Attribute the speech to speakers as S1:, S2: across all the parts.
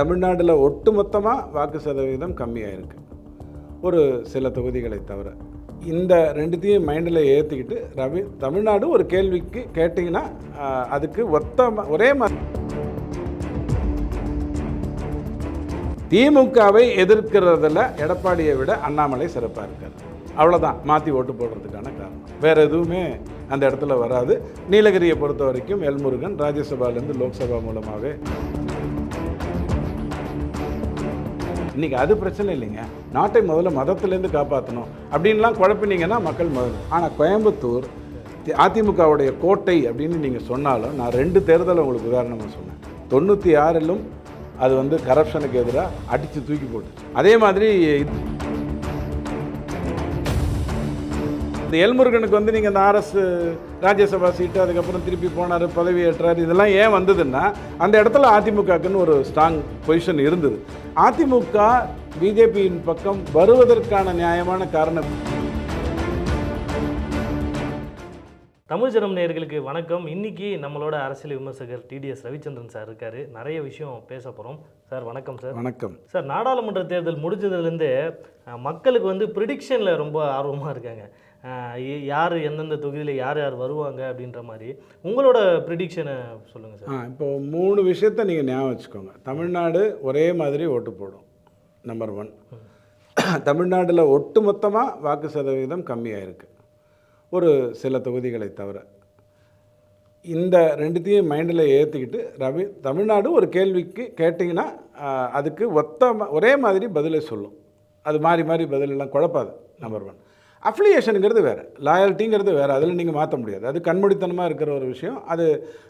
S1: தமிழ்நாட்டில் ஒட்டுமொத்தமாக வாக்கு சதவீதம் கம்மியாக இருக்குது, ஒரு சில தொகுதிகளை தவிர. இந்த ரெண்டுத்தையும் மைண்டில் ஏற்றிக்கிட்டு தமிழ்நாடு ஒரு கேள்விக்கு கேட்டிங்கன்னா அதுக்கு ஒரே மாதிரி திமுகவை எதிர்க்கிறதுல எடப்பாடியை விட அண்ணாமலை சிறப்பாக இருக்கார். அவ்வளோதான் மாற்றி ஓட்டு போடுறதுக்கான காரணம். வேறு எதுவுமே அந்த இடத்துல வராது. நீலகிரியை பொறுத்த வரைக்கும் எல்முருகன் ராஜ்யசபாலேருந்து லோக்சபா மூலமாகவே இன்றைக்கி அது பிரச்சனை இல்லைங்க. நாட்டை முதல்ல மதத்துலேருந்து காப்பாற்றணும் அப்படின்லாம் குழப்பினீங்கன்னா மக்கள் முதல்ல. ஆனால் கோயம்புத்தூர் அதிமுகவுடைய கோட்டை அப்படின்னு நீங்கள் சொன்னாலும் நான் 2 தேர்தலை உங்களுக்கு உதாரணமாக சொன்னேன். 96லும் அது கரப்ஷனுக்கு எதிராக அடித்து தூக்கி போட்டு. அதே மாதிரி இந்த எல்முருகனுக்கு நீங்கள் இந்த ஆர்எஸ் ராஜ்யசபா சீட்டு, அதுக்கப்புறம் திருப்பி போனார், பதவி ஏற்றார், இதெல்லாம் ஏன் வந்ததுன்னா அந்த இடத்துல அதிமுகக்குன்னு ஒரு ஸ்ட்ராங் பொசிஷன் இருந்தது. அதிமுக பிஜேபியின் பக்கம் வருவதற்கான நியாயமான காரணம்.
S2: தமிழ் ஜனம் நேயர்களுக்கு வணக்கம். இன்னைக்கு நம்மளோட அரசியல் விமர்சகர் டிடிஎஸ் ரவிச்சந்திரன் சார் இருக்காரு. நிறைய விஷயம் பேச போகிறோம். சார் வணக்கம். சார்
S1: வணக்கம்.
S2: சார், நாடாளுமன்ற தேர்தல் முடிஞ்சதுலேருந்து மக்களுக்கு ப்ரிடிக்ஷனில் ரொம்ப ஆர்வமாக இருக்காங்க. யார் எந்தெந்த தொகுதியில் யார் யார் வருவாங்க அப்படின்ற மாதிரி உங்களோட ப்ரிடிக்ஷனை சொல்லுங்கள் சார்.
S1: இப்போ 3 விஷயத்தை நீங்கள் ஞாபகம் வச்சுக்கோங்க. தமிழ்நாடு ஒரே மாதிரி ஓட்டு போடும், நம்பர் 1. தமிழ்நாட்டில் ஒட்டுமொத்தமாக வாக்கு சதவீதம் கம்மியாக இருக்குது, ஒரு சில தொகுதிகளை தவிர. இந்த ரெண்டுத்தையும் மைண்டில் ஏற்றிக்கிட்டு தமிழ்நாடு ஒரு கேள்விக்கு கேட்டிங்கன்னா அதுக்கு ஒரே மாதிரி பதிலை சொல்லும். அது மாறி மாறி பதிலெல்லாம் குழப்பாது, நம்பர் 1. அஃபிலியேஷனுங்கிறது வேறு, லாயல்ட்டிங்கிறது வேறு. அதில் நீங்கள் மாற்ற முடியாது. அது கண்மூடித்தனமாக இருக்கிற ஒரு விஷயம். அது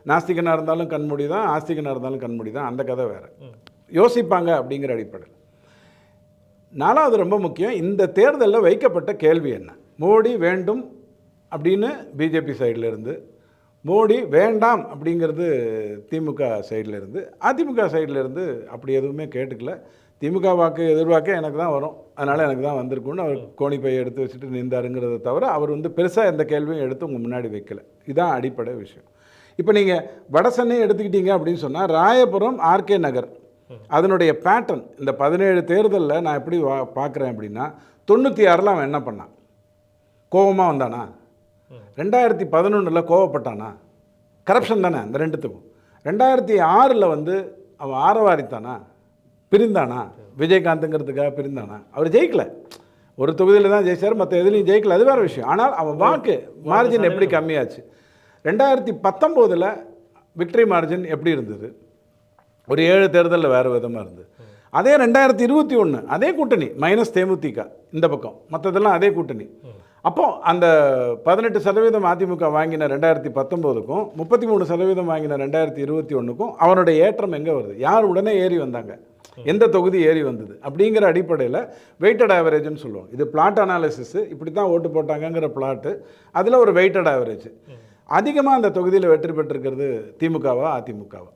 S1: நாஸ்திகனாக இருந்தாலும் கண்மூடி தான், ஆஸ்திகனாக இருந்தாலும் கண்மூடி தான். அந்த கதை வேறு. யோசிப்பாங்க அப்படிங்கிற அடிப்படையில். 4வது ரொம்ப முக்கியம், இந்த தேர்தலில் வைக்கப்பட்ட கேள்வி என்ன? மோடி வேண்டும் அப்படின்னு பிஜேபி சைடில் இருந்து, மோடி வேண்டாம் அப்படிங்கிறது திமுக சைடில் இருந்து. அதிமுக சைடில் இருந்து அப்படி எதுவுமே கேட்டுக்கல. திமுக வாக்கு எதிர்வாக்கே எனக்கு தான் வரும், அதனால் எனக்கு தான் வந்திருக்குன்னு அவர் கோணிப்பையை எடுத்து வச்சுட்டு நின்றாருங்கிறத தவிர அவர் பெருசாக எந்த கேள்வியும் எடுத்து உங்கள் முன்னாடி வைக்கல. இதுதான் அடிப்படை விஷயம். இப்போ நீங்கள் வடசென்னை எடுத்துக்கிட்டீங்க அப்படின்னு சொன்னால், ராயபுரம், ஆர்கே நகர், அதனுடைய பேட்டர்ன் இந்த 17 தேர்தலில் நான் எப்படி பார்க்குறேன் அப்படின்னா, 96ல் அவன் என்ன பண்ணான்? கோபமாக வந்தானா? 2011 கோவப்பட்டானா? கரப்ஷன் தானே அந்த 2த்துக்கும். 2006 அவன் ஆரவாரித்தானா? பிரிந்தானா? விஜயகாந்துங்கிறதுக்காக பிரிந்தானா? அவர் ஜெயிக்கல. ஒரு தொகுதியில் தான் ஜெயிச்சார், மற்ற எதுலையும் ஜெயிக்கல, அது வேறு விஷயம். ஆனால் அவன் வாக்கு மார்ஜின் எப்படி கம்மியாச்சு? 2019 விக்டரி மார்ஜின் எப்படி இருந்தது? ஒரு 7 தேர்தலில் வேறு விதமாக இருந்தது. அதே 2021 அதே கூட்டணி மைனஸ் தேமுதிக இந்த பக்கம், மற்றதெல்லாம் அதே கூட்டணி. அப்போது அந்த 18% அதிமுக வாங்கின 2019க்கும் 33% வாங்கின 2021க்கும் அவனுடைய ஏற்றம் எங்கே வருது? யார் உடனே ஏறி வந்தாங்க? எந்த தொகுதி ஏறி வந்தது? அப்படிங்கிற அடிப்படையில் வெயிட்டட் ஆவரேஜ்னு சொல்லுவோம். இது பிளாட் அனாலிசிஸ், இப்படி தான் ஓட்டு போட்டாங்கங்கிற பிளாட்டு, அதில் ஒரு வெயிட்டட் ஆவரேஜ். அதிகமாக அந்த தொகுதியில் வெற்றி பெற்றிருக்கிறது திமுகவா அதிமுகவா?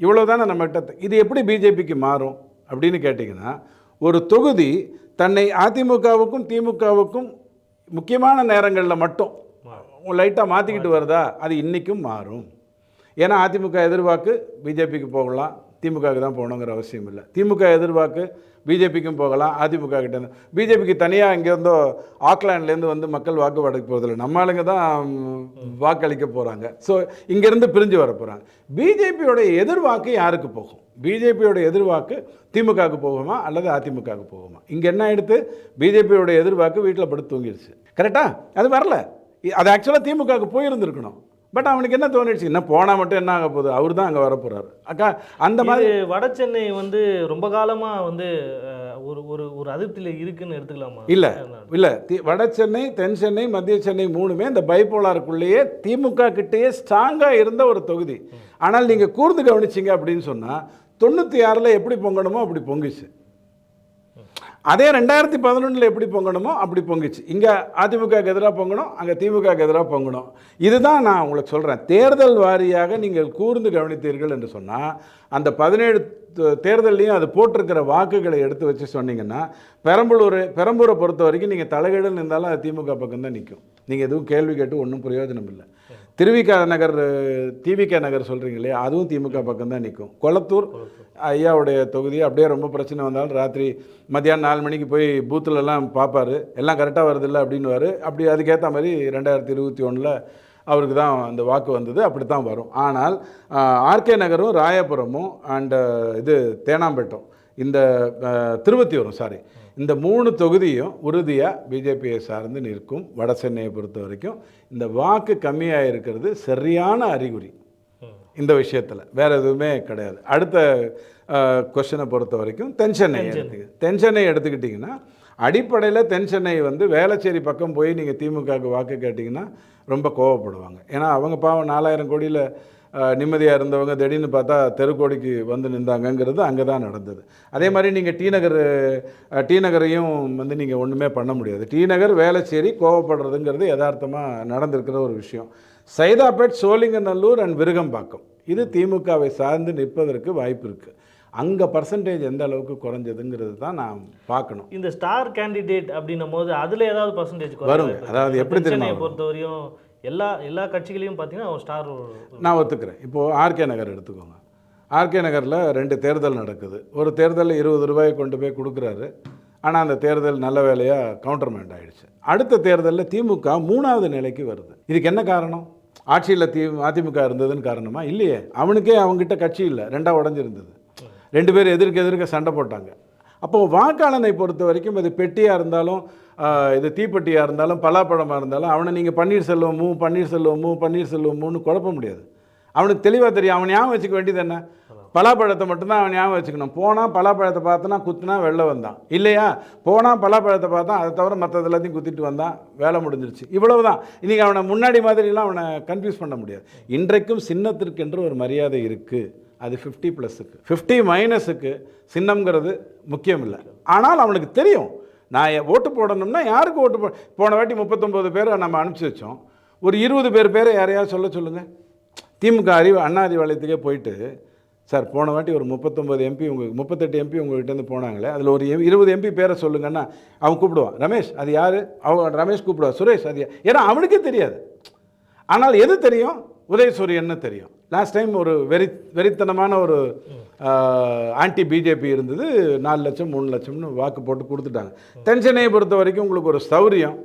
S1: இவ்வளோ தானே நம்மகிட்ட. இது எப்படி பிஜேபிக்கு மாறும் அப்படின்னு கேட்டிங்கன்னா, ஒரு தொகுதி தன்னை அதிமுகவுக்கும் திமுகவுக்கும் முக்கியமான நேரங்களில் மட்டும் லைட்டாக மாற்றிக்கிட்டு வருதா, அது இன்றைக்கும் மாறும். ஏன்னா அதிமுக எதிர்வாக்கு பிஜேபிக்கு போகலாம், திமுகவுக்கு தான் போகணுங்கிற அவசியம் இல்லை. திமுக எதிர்வாக்கு பிஜேபிக்கும் போகலாம், அதிமுக கிட்டேருந்து. பிஜேபிக்கு தனியாக இங்கேருந்தோ ஆக்லாண்ட்லேருந்து மக்கள் வாக்குப்பாடுக்கு போகிறதில்ல, நம்ம ஆளுங்க தான் வாக்களிக்க போகிறாங்க. ஸோ இங்கேருந்து பிரிஞ்சு வர போகிறாங்க. பிஜேபியோடைய எதிர்வாக்கு யாருக்கு போகும்? பிஜேபியோட எதிர்வாக்கு திமுகவுக்கு போகுமா அல்லது அதிமுகவுக்கு போகுமா? இங்கே என்ன ஆகிடுது? பிஜேபியோட எதிர்வாக்கு வீட்டில் படுத்து தூங்கிடுச்சு. கரெக்டாக? அது வரல. அது ஆக்சுவலாக திமுகவுக்கு போயிருந்துருக்கணும். பட் அவனுக்கு என்ன தோணிடுச்சு? என்ன போனால் மட்டும் என்ன ஆக போகுது? அவர் தான் அங்கே வரப்போகிறாரு. அக்கா அந்த மாதிரி
S2: வட சென்னை ரொம்ப காலமாக ஒரு ஒரு ஒரு அதிருப்தியில் இருக்குன்னு எடுத்துக்கலாமா?
S1: இல்லை வட சென்னை, தென் சென்னை, மத்திய சென்னை 3மே இந்த பைப்போலாருக்குள்ளேயே திமுக கிட்டேயே ஸ்ட்ராங்காக இருந்த ஒரு தொகுதி. ஆனால் நீங்கள் கூர்ந்து கவனிச்சிங்க அப்படின்னு சொன்னால் 96ல் எப்படி பொங்கணுமோ அப்படி பொங்கிச்சு. அதே 2011 எப்படி பொங்கணுமோ அப்படி பொங்கிச்சு. இங்கே அதிமுகவுக்கு எதிராக பொங்கணும், அங்கே திமுகவுக்கு எதிராக பொங்கணும். இதுதான் நான் உங்களுக்கு சொல்கிறேன். தேர்தல் வாரியாக நீங்கள் கூர்ந்து கவனித்தீர்கள் என்று சொன்னால், அந்த 17 தேர்தல்லையும் அது போட்டிருக்கிற வாக்குகளை எடுத்து வச்சு சொன்னீங்கன்னா, பெரம்பூரை பொறுத்த வரைக்கும் நீங்கள் தலைகீழல் இருந்தாலும் அது திமுக பக்கம் தான் நிற்கும். நீங்கள் எதுவும் கேள்வி கேட்டு ஒன்றும் பிரயோஜனம் இல்லை. திருவிக நகர் டிவிக நகர் சொல்கிறீங்க இல்லையா, அதுவும் திமுக பக்கம் தான் நிற்கும். கொளத்தூர் ஐயாவுடைய தொகுதி அப்படியே ரொம்ப பிரச்சனை வந்தாலும் ராத்திரி மத்தியானம் 4 மணிக்கு போய் பூத்துலலாம் பார்ப்பார், எல்லாம் கரெக்டாக வருதில்ல அப்படின்னுவார். அப்படி அதுக்கேற்ற மாதிரி 2021 அவருக்கு தான் அந்த வாக்கு வந்தது. அப்படி தான் வரும். ஆனால் ஆர்கே நகரும் ராயபுரமும் அண்டு இது தேனாம்பேட்டம் இந்த திருவத்தியூரும் இந்த 3 தொகுதியும் உறுதியாக பிஜேபியை சார்ந்து நிற்கும். வட சென்னையை பொறுத்த வரைக்கும் இந்த வாக்கு கம்மியாக இருக்கிறது சரியான அறிகுறி இந்த விஷயத்தில், வேறு எதுவுமே கிடையாது. அடுத்த கொஸ்டினை பொறுத்த வரைக்கும் தென்சென்னை எடுத்துக்கிட்டிங்கன்னா அடிப்படையில் தென்சென்னை வந்து வேளச்சேரி பக்கம் போய் நீங்கள் திமுகவுக்கு வாக்கு கேட்டிங்கன்னா ரொம்ப கோவப்படுவாங்க. ஏன்னா அவங்க பாவம் 4000 கோடியில் நிம்மதியாக இருந்தவங்க திடீர்னு பார்த்தா தெருக்கோடிக்கு வந்து நின்றாங்கங்கிறது அங்கே தான் நடந்தது. அதே மாதிரி நீங்கள் டி நகரையும் வந்து நீங்கள் ஒன்றுமே பண்ண முடியாது. டி நகர் வேளச்சேரி கோவப்படுறதுங்கிறது யதார்த்தமாக நடந்திருக்கிற ஒரு விஷயம். சைதாப்பேட், சோழிங்கநல்லூர் அண்ட் விருகம்பாக்கம் இது திமுகவை சார்ந்து நிற்பதற்கு வாய்ப்பு இருக்குது. அங்கே பர்சன்டேஜ் எந்த அளவுக்கு குறைஞ்சதுங்கிறது தான் நான் பார்க்கணும்.
S2: இந்த ஸ்டார் கேண்டிடேட் அப்படின்னும் போது அதில் ஏதாவது பர்சன்டேஜ்
S1: வரும். அதாவது எப்படி தெரியுமா,
S2: பொறுத்தவரையும் எல்லா கட்சிகளையும் பார்த்தீங்கன்னா ஒரு ஸ்டார்
S1: நான் ஒத்துக்கிறேன். இப்போது ஆர்கே நகர் எடுத்துக்கோங்க. ஆர்கே நகரில் 2 தேர்தல் நடக்குது. ஒரு தேர்தலில் 20 ரூபாயை கொண்டு போய் கொடுக்குறாரு. ஆனால் அந்த தேர்தல் நல்ல வேலையாக கவுண்டர்மெண்ட் ஆகிடுச்சு. அடுத்த தேர்தலில் திமுக 3வது நிலைக்கு வருது. இதுக்கு என்ன காரணம்? ஆட்சியில் அதிமுக இருந்ததுன்னு காரணமா? இல்லையே. அவனுக்கே அவங்ககிட்ட கட்சி இல்லை, 2ஆக உடஞ்சிருந்தது. 2 பேர் எதிர்க்க சண்டை போட்டாங்க. அப்போது வாக்காளனை பொறுத்த வரைக்கும் இது பெட்டியாக இருந்தாலும் இது தீப்பெட்டியாக இருந்தாலும் பலாப்பழமாக இருந்தாலும் அவனை நீங்கள் பன்னீர்செல்வமுன்னு குழப்ப முடியாது. அவனுக்கு தெளிவாக தெரியும். அவன் ஞாபகம் வச்சுக்க வேண்டியது என்ன, பலாப்பழத்தை மட்டும்தான் அவன் ஞாபகம் வச்சுக்கணும். போனால் பலாப்பழத்தை பார்த்தனா குத்துனா வெளில வந்தான், இல்லையா போனால் பலாப்பழத்தை பார்த்தான், அதை தவிர மற்றது எல்லாத்தையும் குத்திட்டு வந்தான், வேலை முடிஞ்சிருச்சு. இவ்வளவு தான். இன்றைக்கி அவனை முன்னாடி மாதிரிலாம் அவனை கன்ஃபியூஸ் பண்ண முடியாது. இன்றைக்கும் சின்னத்திற்கென்று ஒரு மரியாதை இருக்குது. அது 50+க்கு 50- சின்னம்ங்கிறது முக்கியம் இல்லை. ஆனால் அவனுக்கு தெரியும் நான் ஓட்டு போடணும்னா யாருக்கு ஓட்டு போன வாட்டி 39 பேரை நம்ம அனுப்பிச்சி வச்சோம். ஒரு 20 பேரை யாரையாவது சொல்லுங்கள். திமுக அண்ணா அறிவாலயத்துக்கே போயிட்டு, சார் போன வாட்டி ஒரு 39 எம்பி உங்களுக்கு 38 எம்பி உங்கள்கிட்டருந்து போனாங்களே, அதில் ஒரு 20 எம்பி பேரை சொல்லுங்கன்னா அவன் கூப்பிடுவான். ரமேஷ் அது யார்? அவன் ரமேஷ் கூப்பிடுவான். சுரேஷ் அது ஏன்னா அவனுக்கே தெரியாது. ஆனால் எது தெரியும்? உதயசூரியன்னு தெரியும். லாஸ்ட் டைம் ஒரு வெறித்தனமான ஒரு ஆன்டி பிஜேபி இருந்தது. 4 லட்சம் 3 லட்சம்னு வாக்கு போட்டு கொடுத்துட்டாங்க. தென்சென்னையை பொறுத்த வரைக்கும் உங்களுக்கு ஒரு சௌரியம்,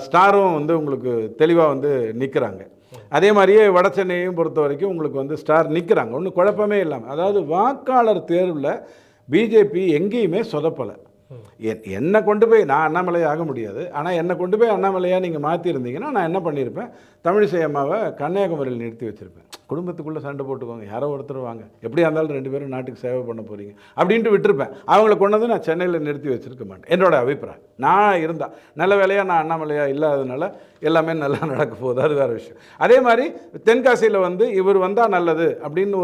S1: ஸ்டாரும் வந்து உங்களுக்கு தெளிவாக வந்து நிற்கிறாங்க. அதே மாதிரியே வட சென்னையையும் பொறுத்த வரைக்கும் உங்களுக்கு வந்து ஸ்டார் நிற்கிறாங்க, ஒன்றும் குழப்பமே இல்லாமல். அதாவது வாக்காளர் தேர்வில் பிஜேபி எங்கேயுமே சொதப்பலை. என்னை கொண்டு போய் நான் அண்ணாமலையாக ஆக முடியாது, ஆனால் என்னை கொண்டு போய் அண்ணாமலையாக நீங்கள் மாற்றிருந்தீங்கன்னா நான் என்ன பண்ணியிருப்பேன், தமிழிசை அம்மாவை கன்னியாகுமரியில் நிறுத்தி வச்சுருப்பேன். குடும்பத்துக்குள்ளே சண்டை போட்டுக்கோங்க, யாரோ ஒருத்தர் வாங்க, எப்படியா இருந்தாலும் 2 பேரும் நாட்டுக்கு சேவை பண்ண போகிறீங்க அப்படின்ட்டு விட்டுருப்பேன். அவங்கள கொண்டு வந்து நான் சென்னையில் நிறுத்தி வச்சுருக்க மாட்டேன். என்னோடய அபிப்பிராயம். நான் இருந்தால் நல்ல வேலையாக நான் அண்ணாமலையாக இல்லாததுனால எல்லாமே நல்லா நடக்க போகுது, அது வேறு விஷயம். அதே மாதிரி தென்காசியில் வந்து இவர் வந்தால் நல்லது அப்படின்னு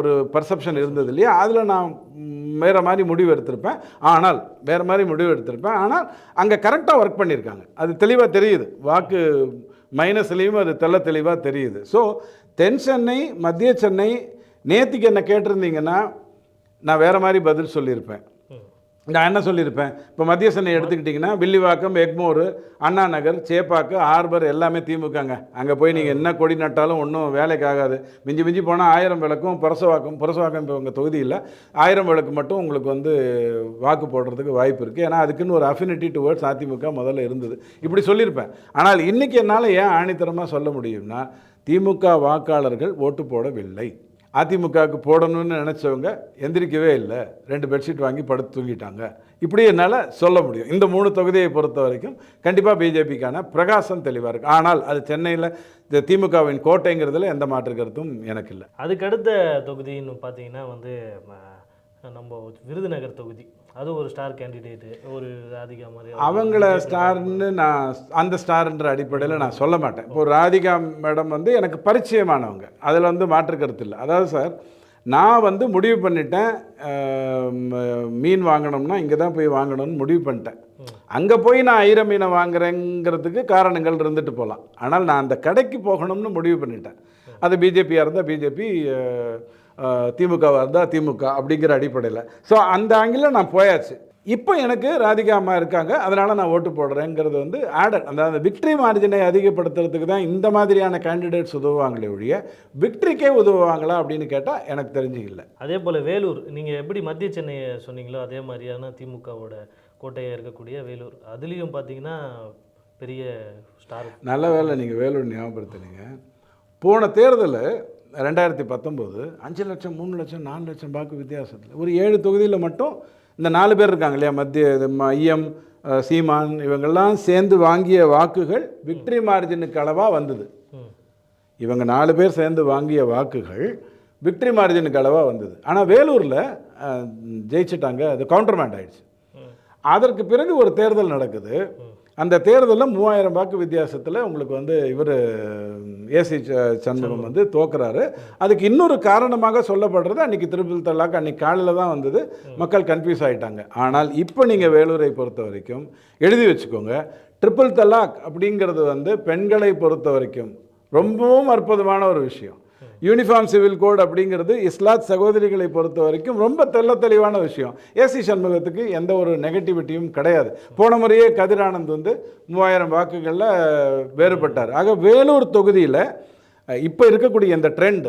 S1: ஒரு பர்செப்ஷன் இருந்தது இல்லையா, அதில் நான் வேறு மாதிரி முடிவு எடுத்திருப்பேன். ஆனால் அங்கே கரெக்டாக ஒர்க் பண்ணியிருக்காங்க, அது தெளிவாக தெரியுது. வாக்கு மைனஸ்லேயும் அது தெளிவாக தெரியுது. ஸோ தென் சென்னை, மத்திய சென்னை, நேற்றுக்கு என்ன கேட்டிருந்தீங்கன்னா நான் வேறு மாதிரி பதில் சொல்லியிருப்பேன். நான் என்ன சொல்லியிருப்பேன், இப்போ மத்திய சென்னை எடுத்துக்கிட்டிங்கன்னா வில்லிவாக்கம், எக்மோர், அண்ணா நகர், சேப்பாக்கு, ஆர்பர் எல்லாமே திமுகங்க. அங்கே போய் நீங்கள் என்ன கொடி நட்டாலும் ஒன்றும் வேலைக்கு ஆகாது. மிஞ்சி போனால் 1000 விளக்கும் புரசவாக்கம் இப்போ உங்கள் தொகுதியில் 1000 விளக்கு மட்டும் உங்களுக்கு வந்து வாக்கு போடுறதுக்கு வாய்ப்பு இருக்குது. ஏன்னா அதுக்குன்னு ஒரு அஃபினிட்டி டுவர்ட்ஸ் அதிமுக முதல்ல இருந்தது. இப்படி சொல்லியிருப்பேன். ஆனால் இன்றைக்கி என்னால் ஏன் ஆணித்தரமாக சொல்ல முடியும்னா, திமுக வாக்காளர்கள் ஓட்டு போடவில்லை. அதிமுகவுக்கு போடணும்னு நினச்சவங்க எந்திரிக்கவே இல்லை, 2 பெட்ஷீட் வாங்கி படுத்து தூங்கிட்டாங்க. இப்படி என்னால் சொல்ல முடியும். இந்த 3 தொகுதியை பொறுத்த வரைக்கும் கண்டிப்பாக பிஜேபிக்கான பிரகாசம் தெளிவாக இருக்குது. ஆனால் அது சென்னையில் திமுகவின் கோட்டைங்கிறதுல எந்த மாற்று கருத்தும் எனக்கு இல்லை.
S2: அதுக்கடுத்த தொகுதின்னு பார்த்தீங்கன்னா வந்து நம்ம விருதுநகர் தொகுதி, அது ஒரு ஸ்டார் கேண்டிடேட்டு, ஒரு ராதிகா மாதிரி. அவங்கள
S1: ஸ்டார்னு நான் அந்த ஸ்டார்ன்ற அடிப்படையில் நான் சொல்ல மாட்டேன். இப்போ ராதிகா மேடம் வந்து எனக்கு பரிச்சயமானவங்க, அதில் வந்து மாற்று கருத்து இல்லை. அதாவது சார், நான் வந்து முடிவு பண்ணிட்டேன், மீன் வாங்கணும்னா இங்கே தான் போய் வாங்கணும்னு முடிவு பண்ணிட்டேன். அங்கே போய் நான் ஐர மீனை வாங்குறேங்கிறதுக்கு காரணங்கள் இருந்துட்டு போகலாம். ஆனால் நான் அந்த கடைக்கு போகணும்னு முடிவு பண்ணிட்டேன். அது பிஜேபியாக இருந்தால் பிஜேபி, திமுகவாக இருந்தால் திமுக அப்படிங்கிற அடிப்படையில். ஸோ அந்த ஆங்கில நான் போயாச்சு. இப்போ எனக்கு ராதிகா அம்மா இருக்காங்க, அதனால் நான் ஓட்டு போடுறேங்கிறது வந்து ஆடட். அந்த விக்ட்ரி மார்ஜினை அதிகப்படுத்துறதுக்கு தான் இந்த மாதிரியான கேண்டிடேட்ஸ் உதவுவாங்களே ஒழிய விக்ட்ரிக்கே உதவுவாங்களா அப்படின்னு கேட்டால் எனக்கு தெரிஞ்சு இல்லை.
S2: அதே போல் வேலூர், நீங்கள் எப்படி மத்திய சென்னையை சொன்னீங்களோ அதே மாதிரியான திமுகவோட கோட்டையாக இருக்கக்கூடிய வேலூர், அதுலேயும் பார்த்தீங்கன்னா பெரிய ஸ்டார்.
S1: நல்ல வேளை நீங்கள் வேலூர் ஞாபகப்படுத்துனீங்க. போன தேர்தல் 2019 5 லட்சம் 3 லட்சம் 4 லட்சம் வாக்கு வித்தியாசத்தில் ஒரு 7 தொகுதியில் மட்டும் இந்த 4 பேர் இருக்காங்க இல்லையா, மத்திய ஐஎம், சீமான், இவங்கெல்லாம் சேர்ந்து வாங்கிய வாக்குகள் விக்ட்ரி மார்ஜினுக்கு அளவாக வந்தது. இவங்க 4 பேர் சேர்ந்து வாங்கிய வாக்குகள் விக்ட்ரி மார்ஜினுக்கு அளவாக வந்தது. ஆனால் வேலூரில் ஜெயிச்சிட்டாங்க, அது கவுண்டர்மேண்ட் ஆயிடுச்சு. அதற்கு பிறகு ஒரு தேர்தல் நடக்குது. அந்த தேர்தலில் 3000 வாக்கு வித்தியாசத்தில் உங்களுக்கு வந்து இவர் ஏசி சண்முகம் வந்து தோக்குறாரு. அதுக்கு இன்னொரு காரணமாக சொல்லப்படுறது அன்றைக்கி ட்ரிபிள் தலாக் அன்றைக்கி காலையில் தான் வந்தது, மக்கள் கன்ஃபியூஸ் ஆகிட்டாங்க. ஆனால் இப்போ நீங்கள் வேலூரை பொறுத்த வரைக்கும் எழுதி வச்சுக்கோங்க, ட்ரிபிள் தலாக் அப்படிங்கிறது வந்து பெண்களை பொறுத்த வரைக்கும் ரொம்பவும் அற்புதமான ஒரு விஷயம். யூனிஃபார்ம் சிவில் கோட் அப்படிங்கிறது இஸ்லாத் சகோதரிகளை பொறுத்த வரைக்கும் ரொம்ப தெளிவான விஷயம். ஏசி சண்முகத்துக்கு எந்த ஒரு நெகட்டிவிட்டியும் கிடையாது. போன முறையே கதிரானந்த் வந்து 3000 வாக்குகளில் வேறுபட்டார். ஆக வேலூர் தொகுதியில் இப்போ இருக்கக்கூடிய இந்த ட்ரெண்ட்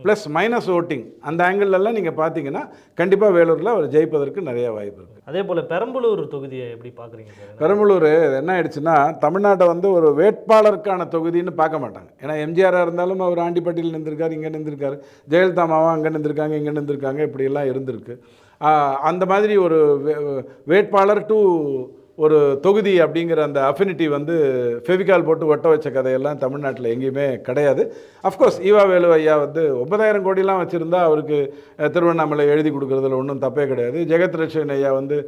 S1: ப்ளஸ் மைனஸ் ஓட்டிங் அந்த ஆங்கிள்லாம் நீங்கள் பார்த்தீங்கன்னா கண்டிப்பாக வேலூரில் அவர் ஜெயிப்பதற்கு நிறைய வாய்ப்பு இருக்குது.
S2: அதே போல் பெரம்பலூர் தொகுதியை எப்படி பார்க்குறீங்க சார்?
S1: பெரம்பலூர் என்ன ஆயிடுச்சுன்னா, தமிழ்நாட்டை வந்து ஒரு வேட்பாளருக்கான தொகுதின்னு பார்க்க மாட்டாங்க. ஏன்னா எம்ஜிஆராக இருந்தாலும் அவர் ஆண்டிப்பட்டியில் நின்றுருக்காரு, இங்கே நின்றுருக்காரு, ஜெயலலிதா அம்மாவும் அங்கே நின்றுருக்காங்க, இங்கே நின்றுருக்காங்க, இப்படியெல்லாம் இருந்திருக்கு. அந்த மாதிரி ஒரு வேட்பாளர் டு ஒரு தொகுதி அப்படிங்கிற அந்த அஃபினிட்டி வந்து ஃபெவிகால் போட்டு ஒட்ட வச்ச கதையெல்லாம் தமிழ்நாட்டில் எங்கேயுமே கிடையாது. அஃப்கோர்ஸ் ஈவா வேலு ஐயா வந்து 9000 கோடிலாம் வச்சுருந்தா அவருக்கு திருவண்ணாமலை எழுதி கொடுக்குறதுல ஒன்றும் தப்பே கிடையாது. ஜெகத் ரட்சகன் ஐயா வந்து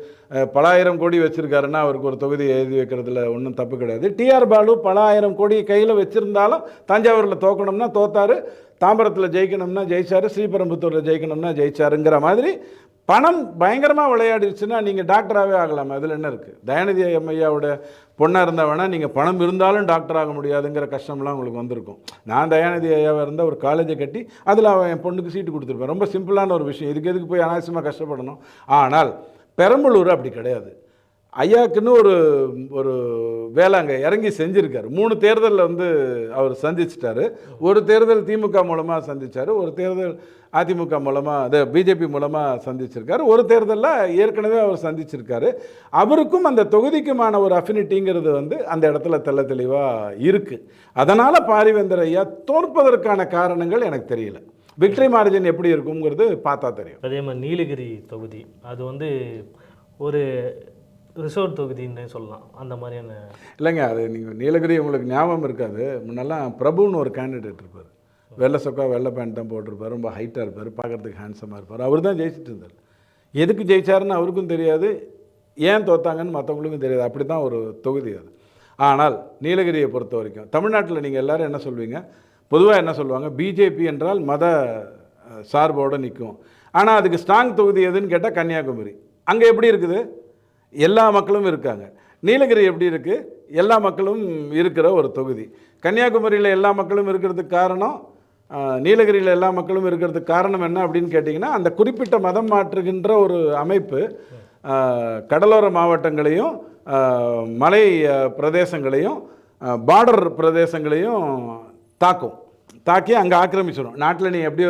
S1: பல ஆயிரம் கோடி வச்சுருக்காருன்னா அவருக்கு ஒரு தொகுதி எழுதி வைக்கிறதுல ஒன்றும் தப்பு கிடையாது. டிஆர் பாலு பல ஆயிரம் கோடி கையில் வச்சுருந்தாலும் தஞ்சாவூரில் தோக்கணும்னா தோத்தாரு, தாம்பரத்தில் ஜெயிக்கணும்னா ஜெயிச்சாரு, ஸ்ரீபெரும்புத்தூரில் ஜெயிக்கணும்னா ஜெயிச்சாருங்கிற மாதிரி பணம் பயங்கரமாக விளையாடிடுச்சுன்னா நீங்கள் டாக்டராகவே ஆகலாம். அதில் என்ன இருக்குது? தயாநிதி ஐயாவோட பொண்ணாக இருந்தவனா நீங்கள் பணம் இருந்தாலும் டாக்டர் ஆக முடியாதுங்கிற கஷ்டம்லாம் உங்களுக்கு வந்திருக்கும். நான் தயாநிதி ஐயாவாக இருந்தால் ஒரு காலேஜை கட்டி அதில் அவன் என் பொண்ணுக்கு சீட்டு கொடுத்துருப்பேன். ரொம்ப சிம்பிளான ஒரு விஷயம். இதுக்கு எதுக்கு போய் அனாவசியமாக கஷ்டப்படணும்? ஆனால் பெரம்பலூர் அப்படி கிடையாது. ஐயாக்குன்னு ஒரு வேலை அங்கே இறங்கி செஞ்சுருக்காரு. 3 தேர்தலில் வந்து அவர் சந்திச்சிட்டாரு. ஒரு தேர்தல் திமுக மூலமாக சந்தித்தார், ஒரு தேர்தல் அதிமுக மூலமாக, அது பிஜேபி மூலமாக சந்திச்சிருக்காரு, ஒரு தேர்தலில் ஏற்கனவே அவர் சந்திச்சிருக்காரு. அவருக்கும் அந்த தொகுதிக்குமான ஒரு அஃபினிட்டிங்கிறது வந்து அந்த இடத்துல தெளிவாக இருக்குது. அதனால் பாரிவேந்தர் ஐயா தோற்பதற்கான காரணங்கள் எனக்கு தெரியல. விக்ட்ரி மார்ஜின் எப்படி இருக்குங்கிறது பார்த்தா தெரியும்.
S2: அதே மாதிரி நீலகிரி தொகுதி அது வந்து ஒரு ரிசோர்ட் தொகுதின்னு சொல்லலாம், அந்த மாதிரியான.
S1: இல்லைங்க, அது நீங்கள் நீலகிரி உங்களுக்கு ஞாபகம் இருக்காது. முன்னெல்லாம் பிரபுன்னு ஒரு கேண்டிடேட் இருப்பார். வெள்ளை சொக்கா வெள்ளை பேண்ட் தான் போட்டிருப்பார், ரொம்ப ஹைட்டாக இருப்பார், பார்க்குறதுக்கு ஹேண்ட்ஸமாக இருப்பார். அவர் தான் ஜெயிச்சுட்டு இருந்தார். எதுக்கு ஜெயிச்சாருன்னு அவருக்கும் தெரியாது, ஏன் தோத்தாங்கன்னு மற்றவங்களுக்கும் தெரியாது. அப்படி தான் ஒரு தொகுதி அது. ஆனால் நீலகிரியை பொறுத்த வரைக்கும் தமிழ்நாட்டில் நீங்கள் எல்லோரும் என்ன சொல்வீங்க? பொதுவாக என்ன சொல்லுவாங்க? பிஜேபி என்றால் மத சார்போடு நிற்கும். ஆனால் அதுக்கு ஸ்ட்ராங் தொகுதி எதுன்னு கேட்டால் கன்னியாகுமரி. அங்கே எப்படி இருக்குது? எல்லா மக்களும் இருக்காங்க. நீலகிரி எப்படி இருக்குது? எல்லா மக்களும் இருக்கிற ஒரு தொகுதி. கன்னியாகுமரியில் எல்லா மக்களும் இருக்கிறதுக்கு காரணம், நீலகிரியில் எல்லா மக்களும் இருக்கிறதுக்கு காரணம் என்ன அப்படின்னு கேட்டிங்கன்னா, அந்த குறிப்பிட்ட மதம் மாற்றுகின்ற ஒரு அமைப்பு கடலோர மாவட்டங்களையும் மலை பிரதேசங்களையும் பார்டர் பிரதேசங்களையும் தாக்கி அங்கே ஆக்கிரமிச்சிடும். நாட்டில் நீ எப்படி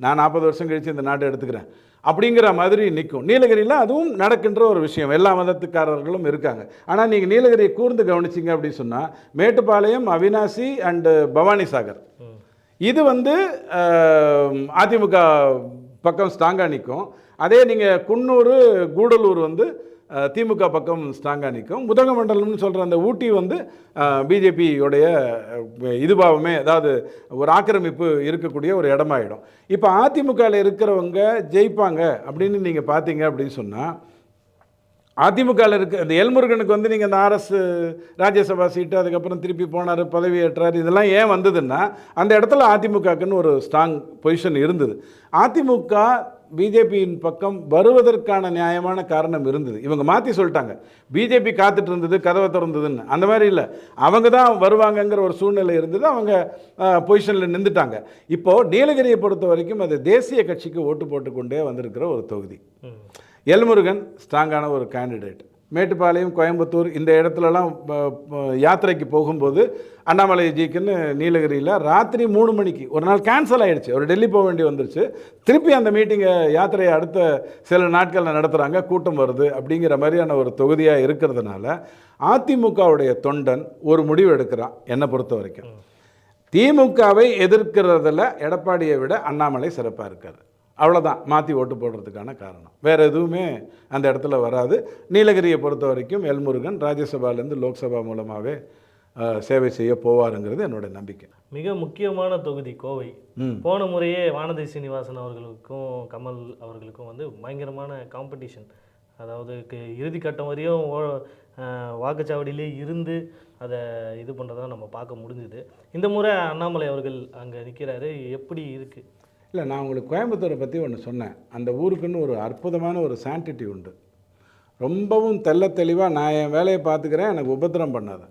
S1: நான் 40 வருஷம் கழித்து இந்த நாட்டை எடுத்துக்கிறேன் அப்படிங்கிற மாதிரி நிற்கும். நீலகிரியில் அதுவும் நடக்கின்ற ஒரு விஷயம். எல்லா மதத்துக்காரர்களும் இருக்காங்க. ஆனால் நீங்கள் நீலகிரியை கூர்ந்து கவனிச்சிங்க அப்படின்னு சொன்னால் மேட்டுப்பாளையம், அவினாசி அண்டு பவானி சாகர் இது வந்து அதிமுக பக்கம் ஸ்ட்ராங்காக நிற்கும். அதே நீங்கள் குன்னூர், கூடலூர் வந்து திமுக பக்கம் ஸ்ட்ராங்காக நிற்கும். உதகமண்டலம்னு சொல்கிற அந்த ஊட்டி வந்து பிஜேபியோடைய இதுபாவமே, அதாவது ஒரு ஆக்கிரமிப்பு இருக்கக்கூடிய ஒரு இடமாயிடும். இப்போ அதிமுகவில் இருக்கிறவங்க ஜெயிப்பாங்க அப்படின்னு நீங்கள் பார்த்தீங்க அப்படின்னு சொன்னால், அதிமுகவில் இருக்க இந்த எல்முருகனுக்கு வந்து நீங்கள் இந்த ஆர்எஸ் ராஜ்யசபா சீட்டு, அதுக்கப்புறம் திருப்பி போனார், பதவி ஏற்றார், இதெல்லாம் ஏன் வந்ததுன்னா அந்த இடத்துல அதிமுகக்குன்னு ஒரு ஸ்ட்ராங் பொசிஷன் இருந்தது. அதிமுக பிஜேபியின் பக்கம் வருவதற்கான நியாயமான காரணம் இருந்தது. இவங்க மாற்றி சொல்லிட்டாங்க, பிஜேபி காத்துட்டு இருந்தது, கதவை திறந்ததுன்னு. அந்த மாதிரி இல்லை, அவங்க தான் வருவாங்கங்கிற ஒரு சூழ்நிலை இருந்தது. அவங்க பொசிஷனில் நின்றுட்டாங்க. இப்போது நீலகிரியை பொறுத்த வரைக்கும் அது தேசிய கட்சிக்கு ஓட்டு போட்டுக்கொண்டே வந்திருக்கிற ஒரு தொகுதி. எல்முருகன் ஸ்ட்ராங்கான ஒரு கேண்டிடேட். மேட்டுப்பாளையம், கோயம்புத்தூர் இந்த இடத்துலலாம் யாத்திரைக்கு போகும்போது அண்ணாமலைஜிக்குன்னு நீலகிரியில் ராத்திரி 3 மணிக்கு ஒரு நாள் கேன்சல் ஆகிடுச்சு. அவர் டெல்லி போக வேண்டி வந்துருச்சு. திருப்பி அந்த மீட்டிங்கை யாத்திரையை அடுத்த சில நாட்களில் நடத்துகிறாங்க, கூட்டம் வருது அப்படிங்கிற மாதிரியான ஒரு தொகுதியாக இருக்கிறதுனால அதிமுகவுடைய தொண்டன் ஒரு முடிவு எடுக்கிறான். என்னை பொறுத்த வரைக்கும் திமுகவை எதிர்க்கிறதுல எடப்பாடியை விட அண்ணாமலை சிறப்பாக இருக்கார். அவ்வளோதான் மாற்றி ஓட்டு போடுறதுக்கான காரணம். வேறு எதுவுமே அந்த இடத்துல வராது. நீலகிரியை பொறுத்த வரைக்கும் எல்முருகன் ராஜ்யசபாலேருந்து லோக்சபா மூலமாகவே சேவை செய்ய போவாருங்கிறது என்னோட நம்பிக்கை.
S2: மிக முக்கியமான தொகுதி கோவை. போன முறையே வானதி சீனிவாசன் அவர்களுக்கும் கமல் அவர்களுக்கும் வந்து பயங்கரமான காம்படிஷன். அதாவது இறுதிக்கட்டம் வரையும் வாக்குச்சாவடியிலே இருந்து அதை இது பண்ணுறதா நம்ம பார்க்க முடிஞ்சுது. இந்த முறை அண்ணாமலை அவர்கள் அங்கே நிற்கிறாரு. எப்படி இருக்குது?
S1: இல்லை, நான் உங்களுக்கு கோயம்புத்தூரை பற்றி ஒன்று சொன்னேன். அந்த ஊருக்குன்னு ஒரு அற்புதமான ஒரு சான்டிட்டி உண்டு. ரொம்பவும் தெளிவாக நான் என் வேலையை பார்த்துக்கிறேன், எனக்கு உபத்திரம் பண்ணாத,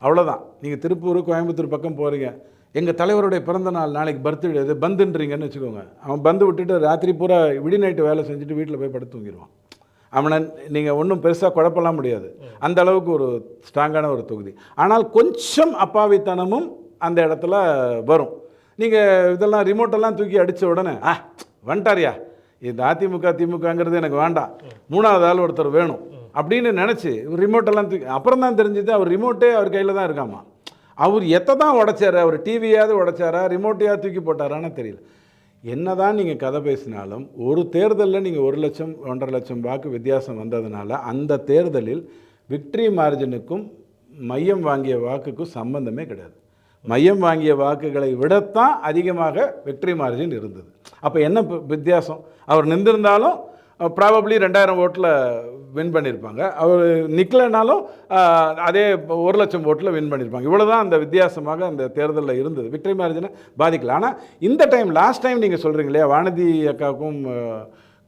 S1: அவ்வளோதான். நீங்கள் திருப்பூர், கோயம்புத்தூர் பக்கம் போகிறீங்க, எங்கள் தலைவருடைய பிறந்த நாள் நாளைக்கு பர்த்டே, இது பந்துன்றீங்கன்னு வச்சுக்கோங்க. அவன் பந்து விட்டுட்டு ராத்திரி பூரா விடி நைட்டு வேலை செஞ்சுட்டு வீட்டில் போய் படுத்து தூங்கிடுவான். அவனை நீங்கள் ஒன்றும் பெருசாக குழப்பலாம் முடியாது. அந்த அளவுக்கு ஒரு ஸ்ட்ராங்கான ஒரு தொகுதி. ஆனால் கொஞ்சம் அப்பாவித்தனமும் அந்த இடத்துல வரும். நீங்கள் இதெல்லாம் ரிமோட்டெல்லாம் தூக்கி அடித்த உடனே வந்துட்டாரியா, இந்த அதிமுக திமுகங்கிறது எனக்கு வேண்டாம், 3வது ஆள் ஒருத்தர் வேணும் அப்படின்னு நினச்சி ரிமோட்டெல்லாம் தூக்கி, அப்புறம் தான் தெரிஞ்சுது அவர் ரிமோட்டே அவர் கையில் தான் இருக்காமா. அவர் எத்தை தான் உடைச்சார், அவர் டிவியாவது உடைச்சாரா, ரிமோட்டையாவது தூக்கி போட்டாரான்னு தெரியல. என்ன தான் நீங்கள் கதை பேசினாலும் ஒரு தேர்தலில் நீங்கள் 1 லட்சம் 1.5 லட்சம் வாக்கு வித்தியாசம் வந்ததுனால அந்த தேர்தலில் விக்ட்ரி மார்ஜினுக்கும் மையம் வாங்கிய வாக்குக்கும் சம்பந்தமே கிடையாது. மையம் வாங்கிய வாக்குகளை விடத்தான் அதிகமாக விக்ட்ரி மார்ஜின் இருந்தது. அப்போ என்ன வித்தியாசம்? அவர் நின்றிருந்தாலும் ப்ராபப்ளி 2000 ஓட்டில் வின் பண்ணியிருப்பாங்க. அவர் நிற்கலைனாலும் அதே 1 லட்சம் ஓட்டில் வின் பண்ணியிருப்பாங்க. இவ்வளோ தான் அந்த வித்தியாசமாக அந்த தேர்தலில் இருந்தது. விக்ட்ரி மார்ஜினை பாதிக்கல. ஆனால் இந்த டைம், லாஸ்ட் டைம் நீங்கள் சொல்கிறீங்க இல்லையா, வானதி அக்காவுக்கும்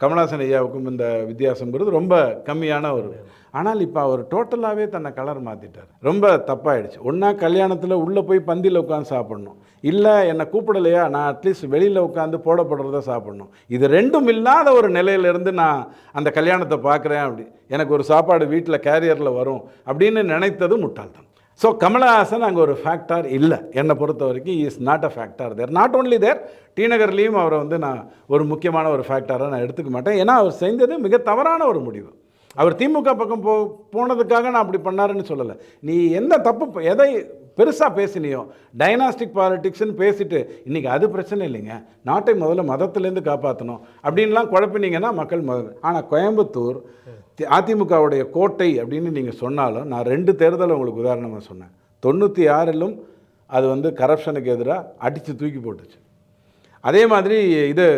S1: கமலஹாசன் ஐயாவுக்கும் இந்த வித்தியாசங்கிறது ரொம்ப கம்மியான ஒரு. ஆனால் இப்போ அவர் டோட்டலாகவே தன்னை கலர் மாற்றிட்டார். ரொம்ப தப்பாயிடுச்சு. ஒன்றா கல்யாணத்தில் உள்ளே போய் பந்தியில் உட்காந்து சாப்பிட்ணும், இல்லை என்னை கூப்பிடலையா நான் அட்லீஸ்ட் வெளியில் உட்காந்து போடப்படுறத சாப்பிட்ணும். இது ரெண்டும் இல்லாத ஒரு நிலையிலேருந்து நான் அந்த கல்யாணத்தை பார்க்குறேன், அப்படி எனக்கு ஒரு சாப்பாடு வீட்டில் கேரியரில் வரும் அப்படின்னு நினைத்தது முட்டாள்தான். ஸோ கமலஹாசன் அங்கே ஒரு ஃபேக்டர் இல்லை. என்னை பொறுத்த வரைக்கும் is not a factor there. Not only there, T நகர்லேயும் அவரை வந்து நான் ஒரு முக்கியமான ஒரு ஃபேக்டராக நான் எடுத்துக்க மாட்டேன். ஏன்னா அவர் செஞ்சது மிக தவறான ஒரு முடிவு. அவர் திமுக பக்கம் போனதுக்காக நான் அப்படி பண்ணாருன்னு சொல்லலை. நீ எந்த தப்பு எதை பெருசாக பேசினியோ, டைனாஸ்டிக் பாலிட்டிக்ஸ்ன்னு பேசிட்டு இன்றைக்கி அது பிரச்சனை இல்லைங்க, நாட்டை முதல்ல மதத்துலேருந்து காப்பாற்றணும் அப்படின்லாம் குழப்பினீங்கன்னா மக்கள் ஆனால் கோயம்புத்தூர் அதிமுகவுடைய கோட்டை அப்படின்னு நீங்கள் சொன்னாலும், நான் 2 தேர்தலை உங்களுக்கு உதாரணமாக சொன்னேன். 96லும் அது வந்து கரப்ஷனுக்கு எதிராக அடித்து தூக்கி போட்டுச்சு. அதே மாதிரி இது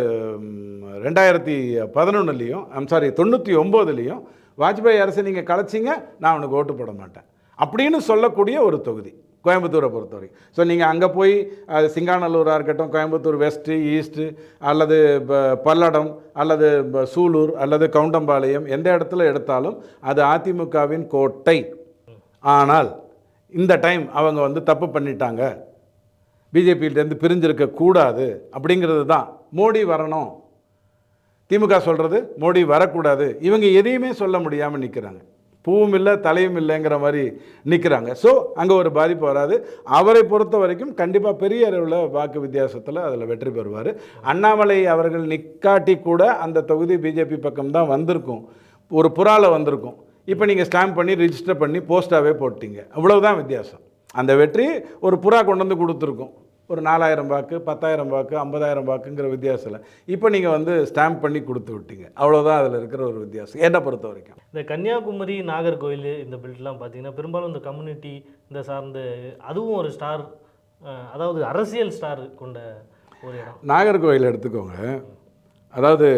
S1: 2011லேயும் 99லேயும் வாஜ்பாய் அரசை நீங்கள் கலைச்சிங்க, நான் அவனுக்கு ஓட்டு போட மாட்டேன் அப்படின்னு சொல்லக்கூடிய ஒரு தொகுதி கோயம்புத்தூரை பொறுத்தவரைக்கும். ஸோ நீங்கள் அங்கே போய் சிங்காநல்லூராக இருக்கட்டும், கோயம்புத்தூர் வெஸ்ட்டு, ஈஸ்ட்டு, அல்லது பல்லடம், அல்லது சூலூர், அல்லது கவுண்டம்பாளையம், எந்த இடத்துல எடுத்தாலும் அது அதிமுகவின் கோட்டை. ஆனால் இந்த டைம் அவங்க வந்து தப்பு பண்ணிட்டாங்க, பிஜேபியிலேருந்து பிரிஞ்சிருக்கக்கூடாது அப்படிங்கிறது தான். மோடி வரணும், திமுக சொல்கிறது மோடி வரக்கூடாது. இவங்க எதையுமே சொல்ல முடியாமல் நிற்கிறாங்க. பூவும் இல்லை தலையும் இல்லைங்கிற மாதிரி நிற்கிறாங்க. ஸோ அங்கே ஒரு பாதிப்பு வராது. அவரை பொறுத்த வரைக்கும் கண்டிப்பாக பெரிய அளவில் வாக்கு வித்தியாசத்தில் அதில் வெற்றி பெறுவார். அண்ணாமலை அவர்கள் நிற்காட்டி கூட அந்த தொகுதி பிஜேபி பக்கம்தான் வந்திருக்கும், ஒரு புறாவில் வந்திருக்கும். இப்போ நீங்கள் ஸ்டாம்ப் பண்ணி ரிஜிஸ்டர் பண்ணி போஸ்ட்டாகவே போட்டிங்க, அவ்வளவுதான் வித்தியாசம். அந்த வெற்றி ஒரு புறா கொண்டு வந்து கொடுத்துருக்கும், ஒரு 4000 வாக்கு, 10,000 வாக்கு, 50,000 வாக்குங்கிற வித்தியாசத்தில். இப்போ நீங்கள் வந்து ஸ்டாம்ப் பண்ணி கொடுத்து விட்டீங்க, அவ்வளோதான் அதில் இருக்கிற ஒரு வித்தியாசம் என்னை பொறுத்த வரைக்கும்.
S2: இந்த கன்னியாகுமரி, நாகர்கோவில் இந்த பெல்ட்லாம் பார்த்தீங்கன்னா பெரும்பாலும் இந்த கம்யூனிட்டி இந்த சார்ந்த, அதுவும் ஒரு ஸ்டார், அதாவது அரசியல் ஸ்டார் கொண்ட ஒரு இடம்.
S1: நாகர்கோவில் எடுத்துக்கோங்க, அதாவது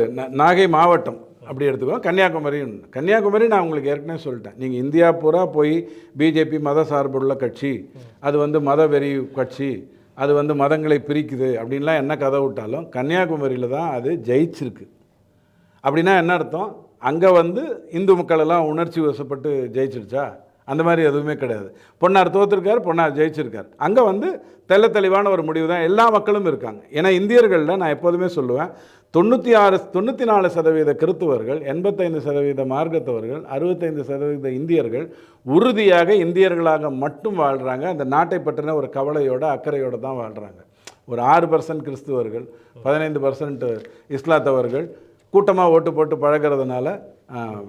S1: நாகை மாவட்டம் அப்படி எடுத்துக்கோங்க. கன்னியாகுமரி நான் உங்களுக்கு ஏற்கனவே சொல்லிட்டேன். நீங்கள் இந்தியா பூரா போய் பிஜேபி மத சார்புள்ள கட்சி, அது வந்து மத வெறி கட்சி, அது வந்து மதங்களை பிரிக்குது அப்படின்லாம் என்ன கதை விட்டாலும் கன்னியாகுமரியில் தான் அது ஜெயிச்சிருக்கு. அப்படின்னா என்ன அர்த்தம்? அங்கே வந்து இந்து மக்கள் எல்லாம் உணர்ச்சி வசப்பட்டு ஜெயிச்சிருச்சா? அந்த மாதிரி எதுவுமே கிடையாது. பொன்னார் தோற்றுருக்கார், பொன்னார் ஜெயிச்சிருக்கார். அங்கே வந்து தெளிவான ஒரு முடிவு தான். எல்லா மக்களும் இருக்காங்க. ஏன்னா இந்தியர்களில் நான் எப்போதுமே சொல்லுவேன், 94% கிறித்துவர்கள், 85% மார்க்கத்தவர்கள், 65% இந்தியர்கள் உறுதியாக இந்தியர்களாக மட்டும் வாழ்கிறாங்க. அந்த நாட்டை பற்றின ஒரு கவலையோட அக்கறையோடு தான் வாழ்கிறாங்க. ஒரு 6% கிறிஸ்துவர்கள், 15% இஸ்லாத்தவர்கள் கூட்டமாக ஓட்டு போட்டு பழகிறதுனால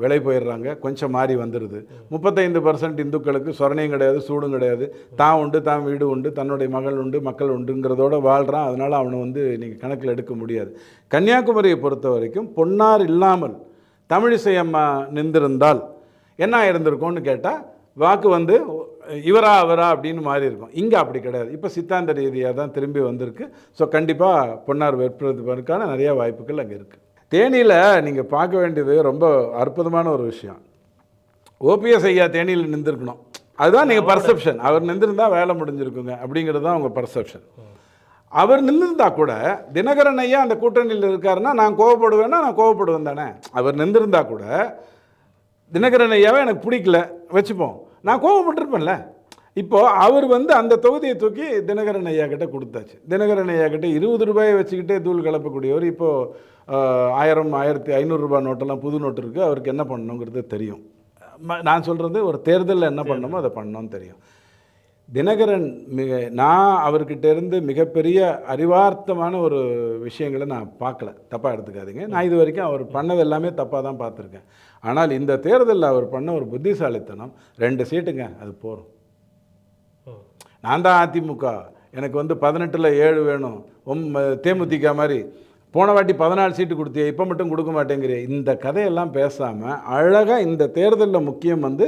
S1: விலை போயிடுறாங்க, கொஞ்சம் மாறி வந்துடுது. 35% இந்துக்களுக்கு சொரணையும் கிடையாது, சூடும் கிடையாது, தான் உண்டு, தான் வீடு உண்டு, தன்னுடைய மகள் உண்டு, மக்கள் உண்டுங்கிறதோட வாழ்கிறான். அதனால் அவனை வந்து நீங்கள் கணக்கில் எடுக்க முடியாது. கன்னியாகுமரியை பொறுத்த வரைக்கும் பொன்னார் இல்லாமல் தமிழிசை அம்மா நின்றிருந்தால் என்ன இருந்திருக்கும்னு கேட்டால் வாக்கு வந்து இவரா அவரா அப்படின்னு மாறி இருக்கும். இங்கே அப்படி கிடையாது. இப்போ சித்தாந்த ரீதியாக தான் திரும்பி வந்திருக்கு. ஸோ கண்டிப்பாக பொன்னார் வெற்பதற்கான நிறையா வாய்ப்புகள் அங்கே இருக்குது. தேனியில் நீங்கள் பார்க்க வேண்டியது ரொம்ப அற்புதமான ஒரு விஷயம். ஓபிஎஸ் ஐயா தேனியில் நின்றுருக்கணும், அதுதான் நீங்கள் பர்செப்ஷன். அவர் நின்றுருந்தால் வேலை முடிஞ்சிருக்குங்க அப்படிங்கிறது தான் உங்கள் பர்செப்ஷன். அவர் நின்றுருந்தா கூட தினகரன் ஐயா அந்த கூட்டணியில் இருக்காருன்னா நான் கோவப்படுவேன்னா நான் கோவப்படுவேன் தானே. அவர் நின்றுருந்தா கூட தினகரன் ஐயாவை எனக்கு பிடிக்கல வச்சுப்போம், நான் கோவப்பட்டிருப்பேன்ல. இப்போது அவர் வந்து அந்த தொகுதியை தூக்கி தினகரன் ஐயா கிட்ட கொடுத்தாச்சு. தினகரன் ஐயா கிட்ட 20 ரூபாயை வச்சுக்கிட்டே தூள் கலப்பக்கூடியவர். இப்போது 1000, 1500 ரூபாய் நோட்டெல்லாம் புது நோட்டு இருக்குது. அவருக்கு என்ன பண்ணணுங்கிறது தெரியும். நான் சொல்கிறது ஒரு தேர்தலில் என்ன பண்ணணுமோ அதை பண்ணணும்னு தெரியும். தினகரன் நான் அவர்கிட்ட இருந்து மிகப்பெரிய அறிவார்த்தமான ஒரு விஷயங்களை நான் பார்க்கல, தப்பாக எடுத்துக்காதீங்க. நான் இது வரைக்கும் அவர் பண்ணது எல்லாமே தப்பாக தான் பார்த்துருக்கேன். ஆனால் இந்த தேர்தலில் அவர் பண்ண ஒரு புத்திசாலித்தனம், 2 சீட்டுங்க அது போகிறோம். நான் தான் அதிமுக, எனக்கு வந்து 18ல் 7 வேணும், தேமுதிக மாதிரி போன வாட்டி 14 சீட்டு கொடுத்தியே, இப்போ மட்டும் கொடுக்க மாட்டேங்கிறிய, இந்த கதையெல்லாம் பேசாமல் அழகாக இந்த தேர்தலில் முக்கியம் வந்து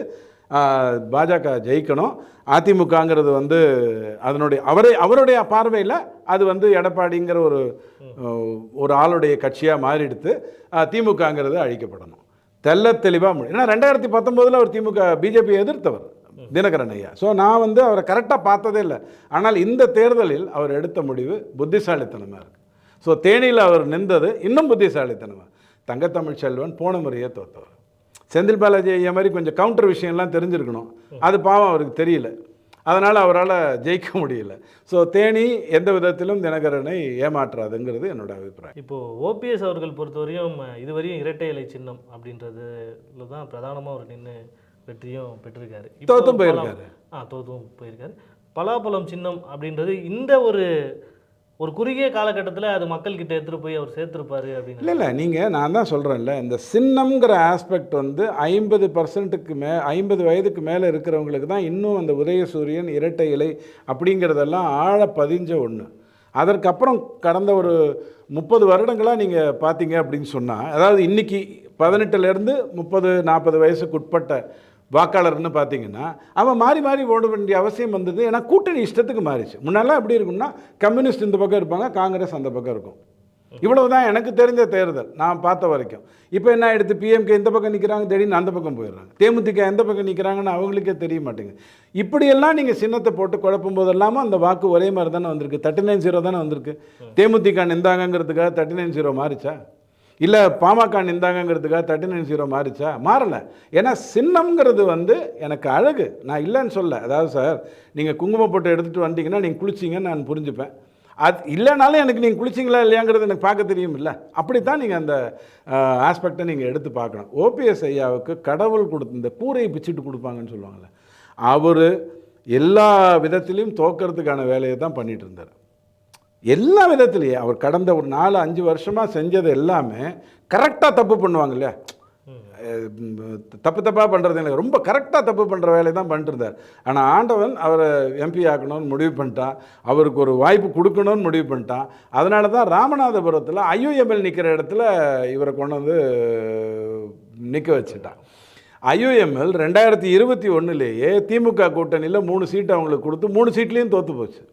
S1: பாஜக ஜெயிக்கணும். அதிமுகங்கிறது வந்து அதனுடைய அவருடைய பார்வையில் அது வந்து எடப்பாடிங்கிற ஒரு ஆளுடைய கட்சியாக மாறிடுத்து திமுகங்கிறது அழிக்கப்படணும். தெளிவாக ஏன்னா 2019 அவர் திமுக பிஜேபி எதிர்த்தவர் தினகரன் ஐயா. ஸோ நான் வந்து அவரை கரெக்டாக பார்த்ததே இல்லை. ஆனால் இந்த தேர்தலில் அவர் எடுத்த முடிவு புத்திசாலித்தனமாக இருக்குது. ஸோ தேனியில் அவர் நின்றது இன்னும் புத்திசாலித்தனமாக. தங்கத்தமிழ் செல்வன் போன முறையே தோற்றவர். செந்தில் பாலாஜி ஐயா மாதிரி கொஞ்சம் கவுண்டர் விஷயம்லாம் தெரிஞ்சிருக்கணும், அது பாவம் அவருக்கு தெரியல, அதனால் அவரால் ஜெயிக்க முடியல. ஸோ தேனி எந்த விதத்திலும் தினகரனை ஏமாற்றாதுங்கிறது என்னோட அபிப்பிராயம்.
S2: இப்போது ஓபிஎஸ் அவர்கள் பொறுத்தவரையும் இதுவரையும் இரட்டை இலை சின்னம் அப்படின்றதுல தான் பிரதானமாக ஒரு நின்று வெற்றியும் பெற்றிருக்காரு.
S1: தோத்தும் போயிருக்காரு.
S2: தோத்தும் போயிருக்காரு. பலாப்பழம் சின்னம் அப்படின்றது இந்த ஒரு குறுகிய காலகட்டத்தில் அது மக்கள்கிட்ட எடுத்துகிட்டு போய் அவர் சேர்த்துருப்பாரு அப்படின்னு.
S1: இல்லை நீங்கள் நான் தான் சொல்கிறேன்ல, இந்த சின்னம்ங்கிற ஆஸ்பெக்ட் வந்து 50 வயதுக்கு மேலே இருக்கிறவங்களுக்கு தான் இன்னும் அந்த உதயசூரியன் இரட்டை இலை அப்படிங்கிறதெல்லாம் ஆழ பதிஞ்ச ஒன்று. அதற்கப்புறம் கடந்த ஒரு 30 வருடங்களாக நீங்கள் பார்த்தீங்க அப்படின்னு சொன்னால், அதாவது இன்றைக்கி 18லேருந்து 30-40 வயசுக்கு உட்பட்ட வாக்காளர்னு பார்த்தீங்கன்னா அவன் மாறி ஓட வேண்டிய அவசியம் வந்தது. ஏன்னா கூட்டணி இஷ்டத்துக்கு மாறிச்சு. முன்னெல்லாம் எப்படி இருக்கும்னா கம்யூனிஸ்ட் இந்த பக்கம் இருப்பாங்க, காங்கிரஸ் அந்த பக்கம் இருக்கும். இவ்வளவு தான் எனக்கு தெரிஞ்ச தேர்தல் நான் பார்த்த வரைக்கும். இப்போ என்ன ஆகிடுது, பிஎம்கே இந்த பக்கம் நிற்கிறாங்க, திடீர்னு அந்த பக்கம் போயிடுறாங்க. தேமுதிக எந்த பக்கம் நிற்கிறாங்கன்னு அவங்களுக்கே தெரிய மாட்டேங்குது. இப்படியெல்லாம் நீங்கள் சின்னத்தை போட்டு குழப்பும் போதெல்லாமல் அந்த வாக்கு ஒரே மாதிரி தானே வந்திருக்கு. 39-0 தானே வந்திருக்கு. தேமுதிக நின்றாங்கிறதுக்காக 39-0 மாறிச்சா? இல்லை பாமக நின்றாங்கிறதுக்காக 39-0 மாறிச்சா? மாறலை. ஏன்னா சின்னம்ங்கிறது வந்து எனக்கு அழகு, நான் இல்லைன்னு சொல்ல. அதாவது சார், நீங்கள் குங்குமம் போட்டு எடுத்துகிட்டு வந்தீங்கன்னா நீங்கள் குளிச்சிங்கன்னு நான் புரிஞ்சுப்பேன். அது இல்லைனாலும் எனக்கு நீங்கள் குளிச்சிங்களா இல்லையாங்கிறது எனக்கு பார்க்க தெரியும் இல்லை. அப்படித்தான் நீங்கள் அந்த ஆஸ்பெக்டை நீங்கள் எடுத்து பார்க்கணும். ஓபிஎஸ் ஐயாவுக்கு கடவுள் இந்த கூரையை பிச்சுட்டு கொடுப்பாங்கன்னு சொல்லுவாங்கள்ல, அவர் எல்லா விதத்திலையும் தோக்கிறதுக்கான வேலையை தான் பண்ணிகிட்டு இருந்தார். எல்லா விதத்துலேயே அவர் கடந்த ஒரு 4-5 வருஷமாக செஞ்சது எல்லாமே கரெக்டாக தப்பு பண்ணுவாங்க இல்லையா, தப்பாக பண்ணுறது இல்லை, ரொம்ப கரெக்டாக தப்பு பண்ணுற வேலையை தான் பண்ணிட்டு இருந்தார். ஆனால் ஆண்டவன் அவரை எம்பி ஆக்கணும்னு முடிவு பண்ணிட்டான், அவருக்கு ஒரு வாய்ப்பு கொடுக்கணும்னு முடிவு பண்ணிட்டான். அதனால தான் ராமநாதபுரத்தில் ஐயுஎம்எல் நிற்கிற இடத்துல இவரை கொண்டு வந்து நிற்க வச்சுட்டான். ஐயுஎம்எல் 2021 திமுக கூட்டணியில் 3 சீட்டு அவங்களுக்கு கொடுத்து 3 சீட்லேயும் தோற்று போச்சு.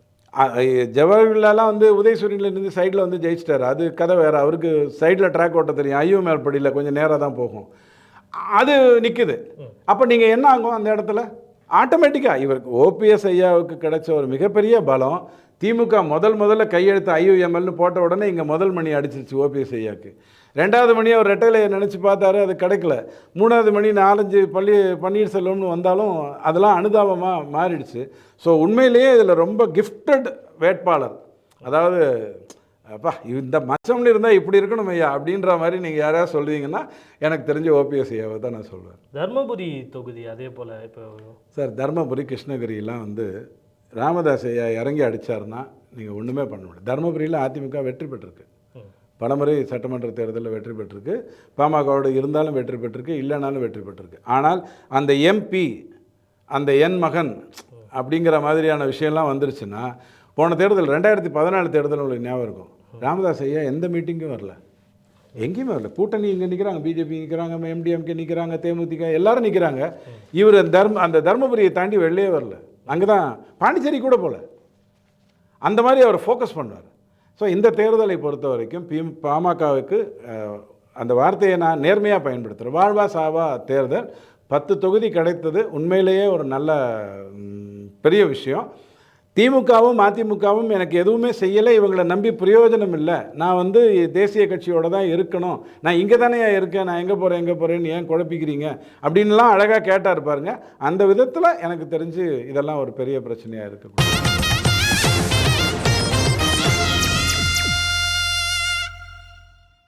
S1: ஜவஹர்லாலாம் வந்து உதயசூரியனில் இருந்து சைடில் வந்து ஜெயிச்சிட்டார். அது கதை வேறு. அவருக்கு சைடில் ட்ராக் ஓட்ட தெரியும், ஐயுஎம்எல் படியில் கொஞ்சம் நேராக தான் போகும், அது நிற்குது. அப்போ நீங்கள் என்ன ஆகும் அந்த இடத்துல? ஆட்டோமேட்டிக்காக இவருக்கு ஓபிஎஸ் ஐயாவுக்கு கிடைச்ச ஒரு மிகப்பெரிய பலம், திமுக முதல்ல கையெழுத்து ஐயுஎம்எல்னு போட்ட உடனே இங்கே முதல் மணி அடிச்சிருச்சு ஓபிஎஸ் ஐயாவுக்கு. 2வது மணி அவர் ரெட்டையிலையை நினச்சி பார்த்தாரு, அது கிடைக்கல. 3வது மணி 4-5 பன்னீர்செல்வம்னு வந்தாலும் அதெல்லாம் அனுதாபமாக மாறிடுச்சு. ஸோ உண்மையிலேயே இதில் ரொம்ப கிஃப்டட் வேட்பாளர். அதாவது அப்பா இந்த மச்சம்னு இருந்தால் இப்படி இருக்கணும் ஐயா அப்படின்ற மாதிரி நீங்கள் யாராவது சொல்கிறீங்கன்னா எனக்கு தெரிஞ்ச ஓபிஎஸ் ஐயாவை தான் நான் சொல்வேன்.
S2: தர்மபுரி தொகுதி அதே போல் இப்போ
S1: சார் தர்மபுரி கிருஷ்ணகிரிலாம் வந்து ராமதாஸ் ஐயா இறங்கி அடித்தாருன்னா நீங்கள் ஒன்றுமே பண்ண முடியாது. தர்மபுரியில் அதிமுக வெற்றி பெற்றிருக்கு, பலமுறை சட்டமன்ற தேர்தலில் வெற்றி பெற்றிருக்கு, பாமகவோடு இருந்தாலும் வெற்றி பெற்றிருக்கு, இல்லைனாலும் வெற்றி பெற்றிருக்கு. ஆனால் அந்த எம்பி அந்த என் மகன் அப்படிங்கிற மாதிரியான விஷயம்லாம் வந்துருச்சுன்னா, போன தேர்தல் 2014 தேர்தல் உங்களுக்கு ஞாபகம் இருக்கும், ராமதாஸ் ஐயா எந்த மீட்டிங்கும் வரல, எங்கேயுமே வரல. கூட்டணி இங்கே நிற்கிறாங்க, பிஜேபி நிற்கிறாங்க, எம்டிஎம்கே நிற்கிறாங்க, தேமுதிக எல்லாரும் நிற்கிறாங்க. இவர் அந்த தர்மபுரியை தாண்டி வெளியே வரல. அங்கே தான் பாண்டிச்சேரி கூட போகல. அந்த மாதிரி அவர் ஃபோக்கஸ் பண்ணுவார். ஸோ இந்த தேர்தலை பொறுத்த வரைக்கும் பாமகவுக்கு அந்த வார்த்தையை நான் நேர்மையாக பயன்படுத்துகிறேன். வாழ்வா சாவா தேர்தல். 10 தொகுதி கிடைத்தது உண்மையிலேயே ஒரு நல்ல பெரிய விஷயம். திமுகவும் அதிமுகவும் எனக்கு எதுவுமே செய்யலை, இவங்களை நம்பி பிரயோஜனம் இல்லை, நான் வந்து தேசிய கட்சியோடு தான் இருக்கணும், நான் இங்கே தானே இருக்கேன், நான் எங்கே போகிறேன்னு ஏன் குழப்பிக்கிறீங்க அப்படின்லாம் அழகாக கேட்டார் பாருங்க. அந்த விதத்தில் எனக்கு தெரிஞ்சு இதெல்லாம் ஒரு பெரிய பிரச்சனையாக இருக்குது.